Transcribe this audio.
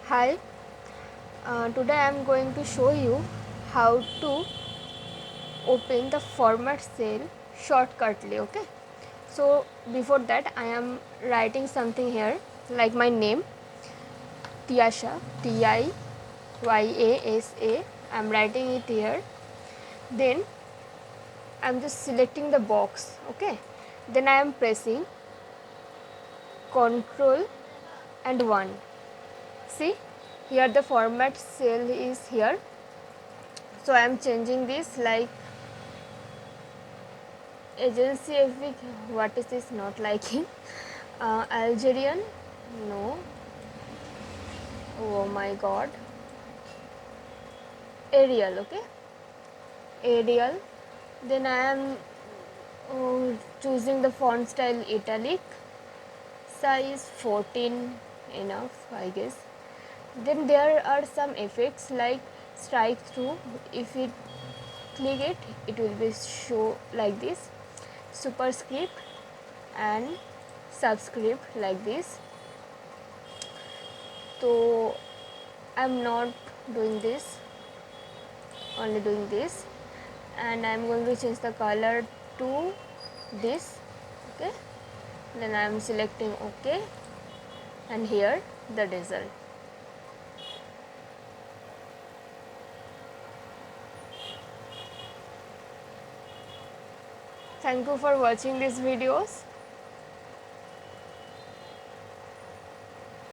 Hi, today I am going to show you how to open the format cell shortcutly. Okay, so before that I am writing something here like my name Tiyasha, Tiyasa. I am writing it here. Then I am just selecting the box. Okay, then I am pressing Ctrl and 1. See, here the format cell is here. So I am changing this like agency FV. What is this? Not liking. Algerian. No. Oh my god. Arial. Okay. Arial. Then I am choosing the font style italic. Size 14 enough, I guess. Then there are some effects like strike through. If we click it, it will be show like this. Superscript and subscript like this. So I'm not doing this, only doing this, and I'm going to change the color to this. Okay, then I'm selecting OK, and here the result. Thank you for watching these videos.